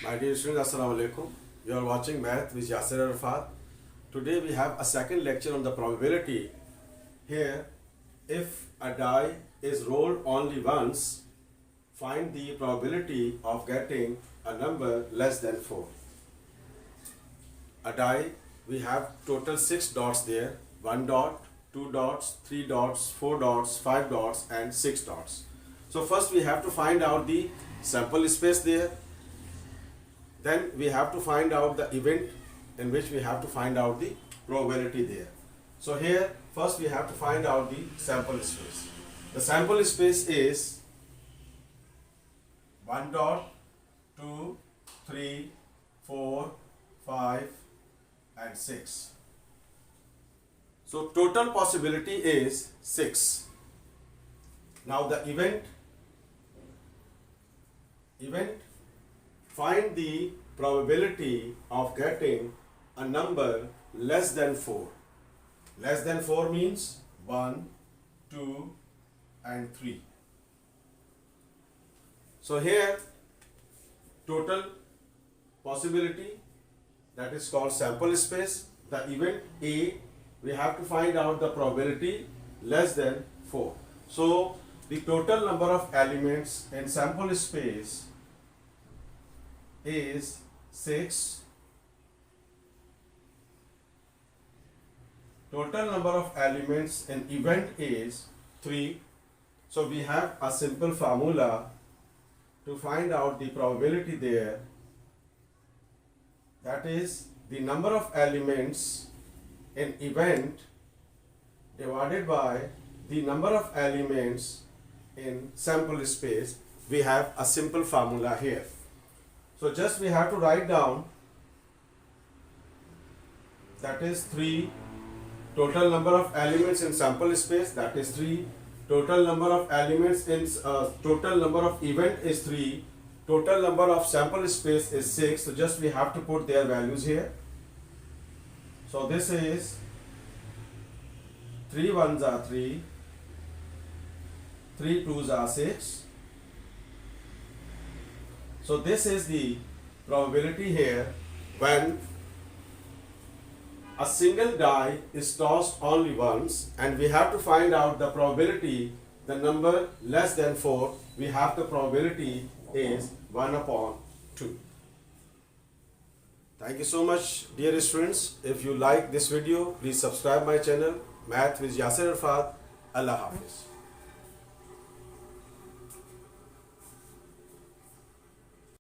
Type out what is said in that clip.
My dear students, Assalamu alaikum. You are watching Math with Yasir Arafat. Today we have a second lecture on the probability. Here, if a die is rolled only once, find the probability of getting a number less than 4. A die, we have total 6 dots there. 1 dot, 2 dots, 3 dots, 4 dots, 5 dots and 6 dots. So first we have to find out the sample space there. Then we have to find out the event in which we have to find out the probability there. So here first we have to find out the sample space. The sample space is 1 dot, 2, 3, 4, 5 and 6. So total possibility is 6. Now the event, find the probability of getting a number less than 4. Less than 4 means 1, 2 and 3. So here total possibility, that is called sample space. The event A, we have to find out the probability less than 4. So the total number of elements in sample space is 6. Total number of elements in event is 3. So we have a simple formula to find out the probability there. That is the number of elements in event divided by the number of elements in sample space. We have a simple formula here. So just we have to write down, that is 3, total number of elements in sample space, that is 3, total number of elements in total number of event is 3, total number of sample space is 6. So just we have to put their values here. So this is 3 ones are 3, 3 twos are 6. So this is the probability here when a single die is tossed only once, and we have to find out the probability, the number less than 4, we have the probability is 1 upon 2. Thank you so much, dear students. If you like this video, please subscribe my channel, Math with Yasir Arafat. Allah Hafiz.